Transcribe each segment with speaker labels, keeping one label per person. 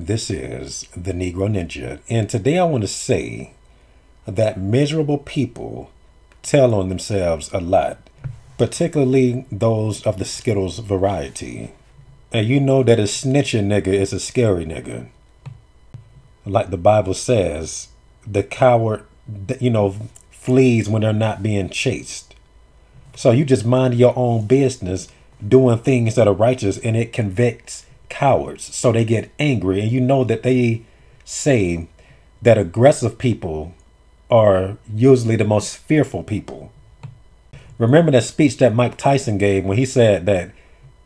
Speaker 1: This is the Negro Ninja, and today I want to say that miserable people tell on themselves a lot, particularly those of the Skittles variety. And you know that a snitching nigga is a scary nigga. Like the Bible says, the coward, flees when they're not being chased. So you just mind your own business doing things that are righteous, and it convicts cowards. So they get angry, and you know that they say that aggressive people are usually the most fearful people. Remember that speech that Mike Tyson gave when he said that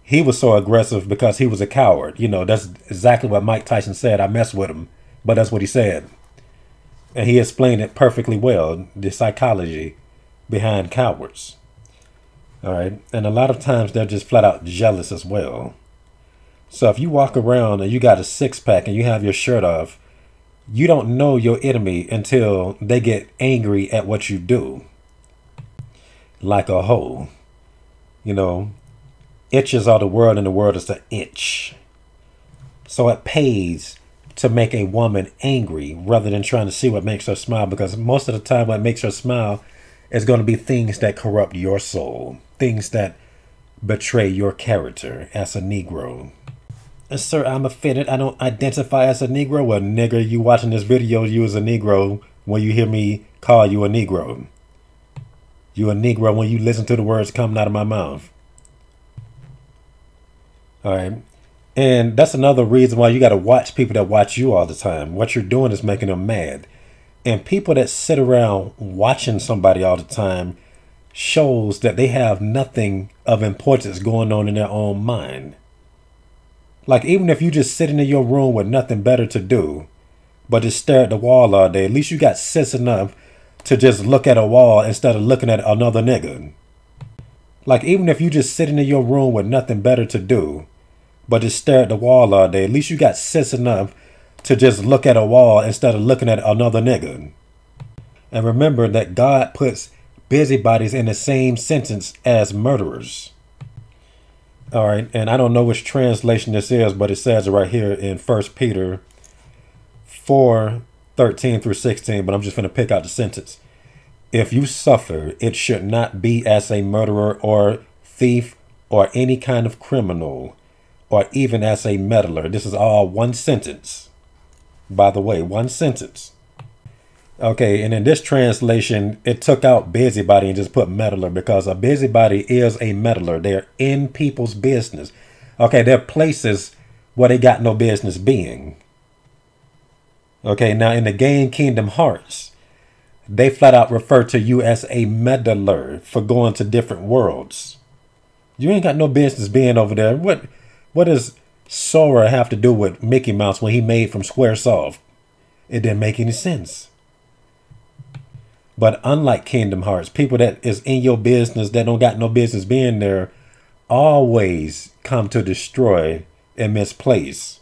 Speaker 1: he was so aggressive because he was a coward. That's exactly what Mike Tyson said. I messed with him, but that's what he said. And he explained it perfectly well, the psychology behind cowards. All right. And a lot of times they're just flat out jealous as well. So if you walk around and you got a six pack and you have your shirt off, you don't know your enemy until they get angry at what you do. Like a hoe. Itches are the world and the world is the itch. So it pays to make a woman angry rather than trying to see what makes her smile, because most of the time what makes her smile is going to be things that corrupt your soul, things that betray your character as a Negro. And sir, I'm offended. I don't identify as a Negro. Well, nigger, you watching this video, you as a Negro when you hear me call you a Negro. You a Negro when you listen to the words coming out of my mouth. All right. And that's another reason why you got to watch people that watch you all the time. What you're doing is making them mad. And people that sit around watching somebody all the time shows that they have nothing of importance going on in their own mind. Like, even if you just sitting in your room with nothing better to do, but just stare at the wall all day, at least you got sense enough to just look at a wall instead of looking at another nigga. Like, even if you just sitting in your room with nothing better to do, but just stare at the wall all day, at least you got sense enough to just look at a wall instead of looking at another nigga. And remember that God puts busybodies in the same sentence as murderers. All right, and I don't know which translation this is, but it says it right here in 1 Peter 4:13 through 16, but I'm just going to pick out the sentence. If you suffer, it should not be as a murderer or thief or any kind of criminal, or even as a meddler. This is all one sentence. By the way, one sentence. Okay, and in this translation, it took out busybody and just put meddler, because a busybody is a meddler. They're in people's business. Okay, they're places where they got no business being. Okay, now in the game Kingdom Hearts, they flat out refer to you as a meddler for going to different worlds. You ain't got no business being over there. What does Sora have to do with Mickey Mouse when he made from Squaresoft? It didn't make any sense. But unlike Kingdom Hearts, people that is in your business that don't got no business being there always come to destroy and misplace.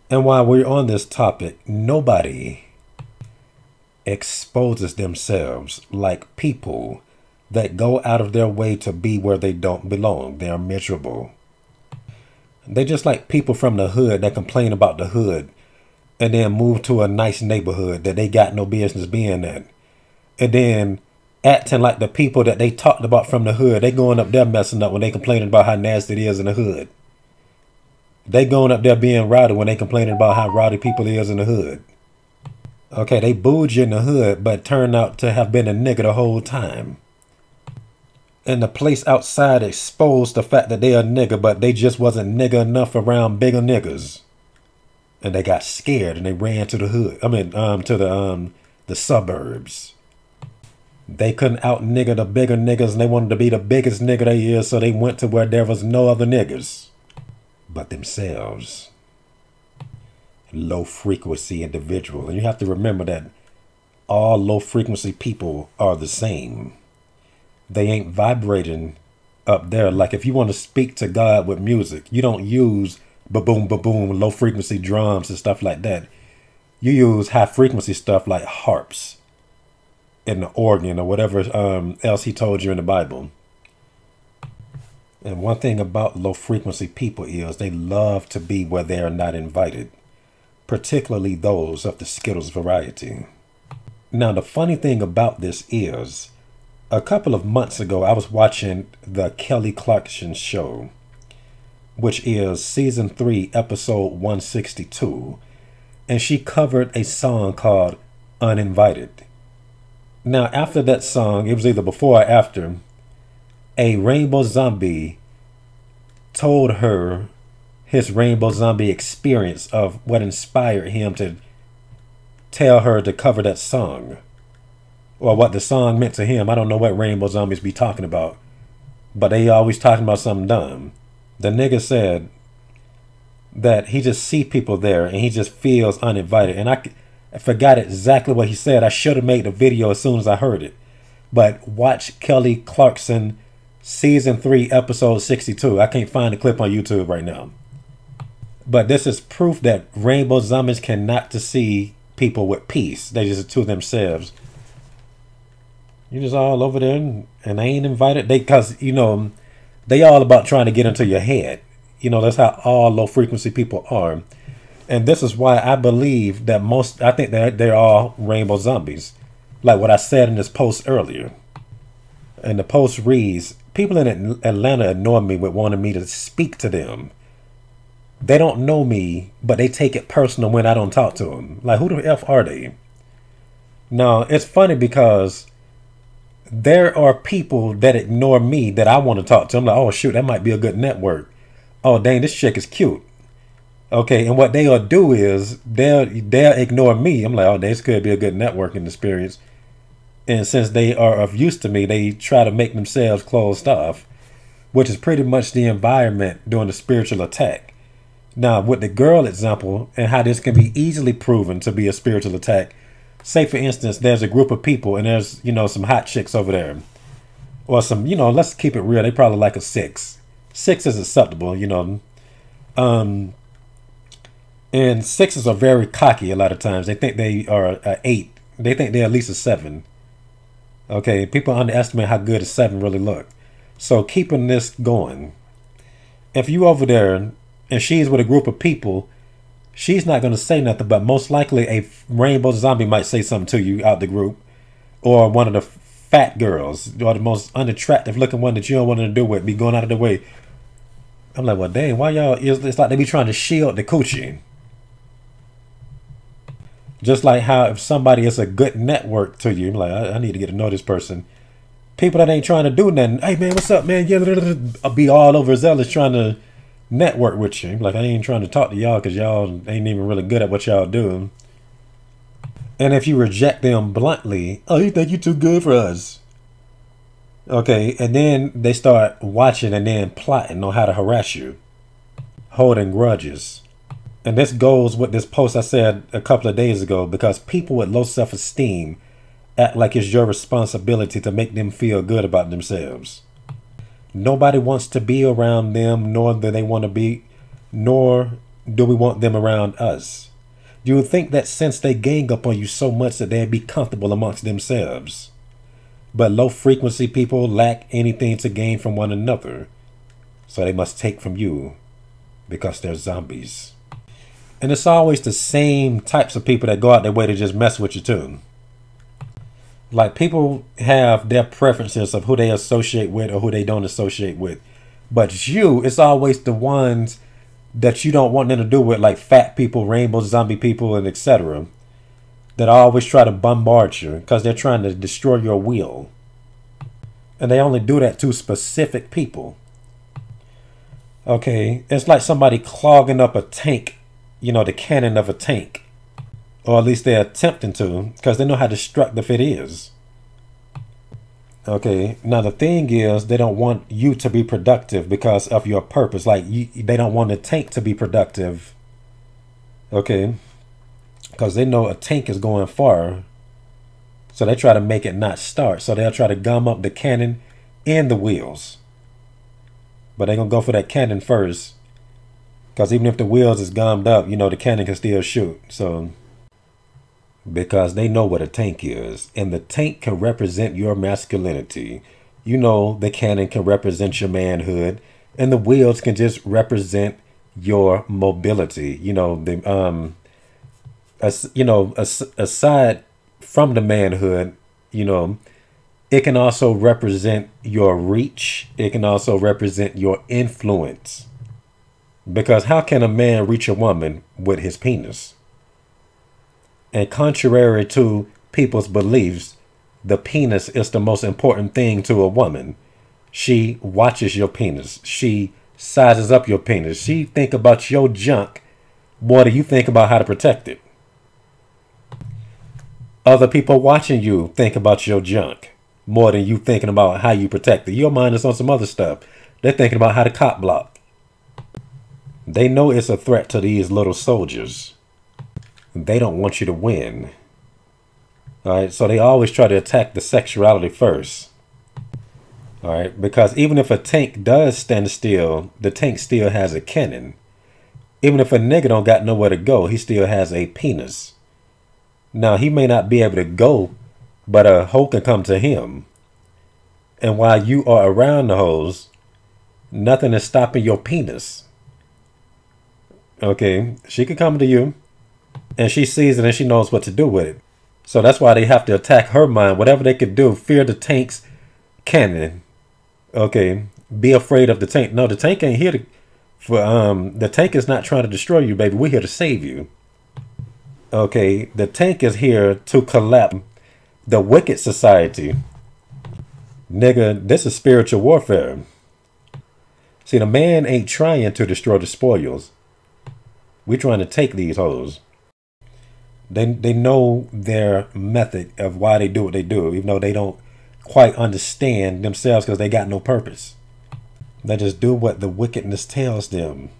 Speaker 1: And while we're on this topic, nobody exposes themselves like people that go out of their way to be where they don't belong. They are miserable. They just like people from the hood that complain about the hood and then move to a nice neighborhood that they got no business being at. And then acting like the people that they talked about from the hood, they going up there messing up when they complaining about how nasty it is in the hood. They going up there being rowdy when they complaining about how rowdy people is in the hood. Okay, they booed you in the hood, but turned out to have been a nigga the whole time. And the place outside exposed the fact that they a nigga, but they just wasn't nigga enough around bigger niggas. And they got scared and they ran to the hood. To the suburbs. They couldn't out nigga the bigger niggas, and they wanted to be the biggest nigga they is, so they went to where there was no other niggas but themselves. Low frequency individual. And you have to remember that all low frequency people are the same. They ain't vibrating up there. Like if you want to speak to God with music, you don't use ba-boom, ba-boom, low frequency drums and stuff like that. You use high frequency stuff like harps and the organ or whatever else he told you in the Bible. And one thing about low frequency people is they love to be where they are not invited. particularly those of the Skittles variety. Now, the funny thing about this is, a couple of months ago, I was watching the Kelly Clarkson Show, which is season 3, episode 162, and she covered a song called Uninvited. Now, after that song, it was either before or after, a Rainbow Zombie told her his Rainbow Zombie experience of what inspired him to tell her to cover that song, or what the song meant to him. I don't know what Rainbow Zombies be talking about, but they always talking about something dumb. The nigga said that he just see people there and he just feels uninvited. And I forgot exactly what he said. I should have made the video as soon as I heard it. But watch Kelly Clarkson season 3 episode 62. I can't find the clip on YouTube right now. But this is proof that Rainbow Zombies cannot see people with peace. They just to themselves. You just all over there and they ain't invited. Because, you know, they all about trying to get into your head. You know, that's how all low frequency people are. And this is why I believe that I think that they're all Rainbow Zombies. Like what I said in this post earlier. And the post reads, people in Atlanta annoy me with wanting me to speak to them. They don't know me, but they take it personal when I don't talk to them. Like, who the F are they? Now, it's funny because there are people that ignore me that I want to talk to. I'm like, oh, shoot, that might be a good network. Oh, dang, this chick is cute. Okay, and what they'll do is they'll ignore me. I'm like, oh, this could be a good networking experience. And since they are of use to me, they try to make themselves closed off, which is pretty much the environment during the spiritual attack. Now, with the girl example and how this can be easily proven to be a spiritual attack, say, for instance, there's a group of people and there's, you know, some hot chicks over there. Or some, you know, let's keep it real. They probably like a 6. 6 is acceptable, you know. And 6s are very cocky a lot of times. They think they are an 8. They think they're at least a 7. Okay, people underestimate how good a 7 really look. So keeping this going, if you over there and she's with a group of people, she's not going to say nothing, but most likely a Rainbow Zombie might say something to you out the group, or one of the fat girls, or the most unattractive looking one that you don't want to do with, be going out of the way. I'm like, well, dang, why y'all? It's like they be trying to shield the coochie. Just like how if somebody is a good network to you, I'm like, I need to get to know this person. People that ain't trying to do nothing, hey man, what's up, man? Yeah, I'll be all overzealous trying to network with you. Like, I ain't trying to talk to y'all because y'all ain't even really good at what y'all do. And if you reject them bluntly, oh, you think you too good for us? Okay, and then they start watching and then plotting on how to harass you, holding grudges. And this goes with this post I said a couple of days ago, because people with low self-esteem act like it's your responsibility to make them feel good about themselves. Nobody wants to be around them, nor do they want to be, nor do we want them around us. You would think that since they gang up on you so much that they'd be comfortable amongst themselves. But low frequency people lack anything to gain from one another, so they must take from you because they're zombies. And it's always the same types of people that go out their way to just mess with you too. Like, people have their preferences of who they associate with or who they don't associate with. But it's always the ones that you don't want them to do with, like fat people, Rainbow Zombie people, and etc. That always try to bombard you because they're trying to destroy your will. And they only do that to specific people. Okay, it's like somebody clogging up a tank, you know, the cannon of a tank. Or at least they're attempting to, because they know how destructive it is. Okay, now the thing is, they don't want you to be productive because of your purpose. Like, they don't want the tank to be productive. Okay, because they know a tank is going far. So they try to make it not start. So they'll try to gum up the cannon and the wheels. But they're going to go for that cannon first. Because even if the wheels is gummed up, you know, the cannon can still shoot. So, because they know what a tank is. And the tank can represent your masculinity. You know, the cannon can represent your manhood. And the wheels can just represent your mobility. You know, aside from the manhood, you know, it can also represent your reach. It can also represent your influence. Because how can a man reach a woman with his penis? And contrary to people's beliefs, the penis is the most important thing to a woman. She watches your penis. She sizes up your penis. She think about your junk more than you think about how to protect it. Other people watching you think about your junk more than you thinking about how you protect it. Your mind is on some other stuff. They're thinking about how to cop block. They know it's a threat to these little soldiers. They don't want you to win. All right, so they always try to attack the sexuality first. All right, because even if a tank does stand still, the tank still has a cannon. Even if a nigga don't got nowhere to go, he still has a penis. Now, he may not be able to go, but a hoe can come to him. And while you are around the hoes, nothing is stopping your penis. Okay, she can come to you, and she sees it and she knows what to do with it. So that's why they have to attack her mind. Whatever they could do, fear the tank's cannon. Okay, be afraid of the tank. No, the tank ain't here the tank is not trying to destroy you, baby. We're here to save you. Okay, the tank is here to collapse the wicked society. Nigga, this is spiritual warfare. See, the man ain't trying to destroy the spoils. We're trying to take these hoes. They know their method of why they do what they do, even though they don't quite understand themselves because they got no purpose. They just do what the wickedness tells them.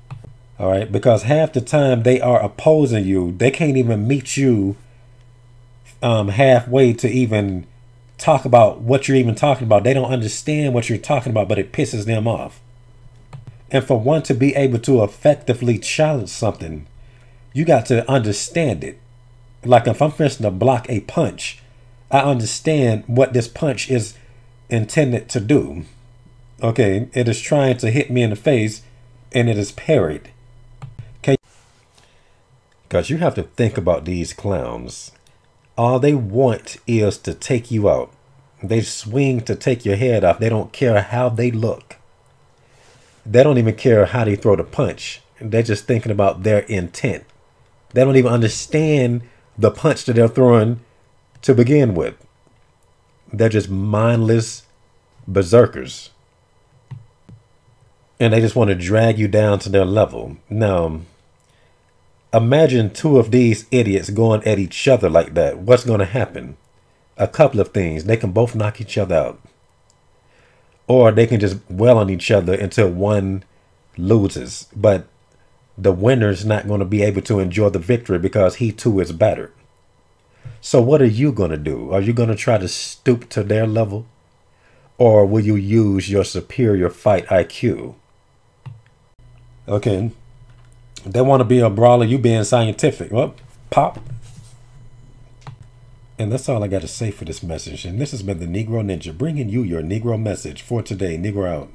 Speaker 1: All right, because half the time they are opposing you. They can't even meet you halfway to even talk about what you're even talking about. They don't understand what you're talking about, but it pisses them off. And for one to be able to effectively challenge something, you got to understand it. Like if I'm finishing to block a punch, I understand what this punch is intended to do. Okay, it is trying to hit me in the face and it is parried. Okay, because you have to think about these clowns. All they want is to take you out. They swing to take your head off. They don't care how they look. They don't even care how they throw the punch. They're just thinking about their intent. They don't even understand the punch that they're throwing to begin with. They're just mindless berserkers. And they just want to drag you down to their level. Now, imagine two of these idiots going at each other like that. What's going to happen? A couple of things. They can both knock each other out. Or they can just wail on each other until one loses. But the winner's not going to be able to enjoy the victory because he too is battered. So what are you going to do? Are you going to try to stoop to their level? Or will you use your superior fight IQ? Okay. They want to be a brawler, you being scientific. Well, pop. And that's all I got to say for this message. And this has been the Negro Ninja, bringing you your Negro message for today. Negro out.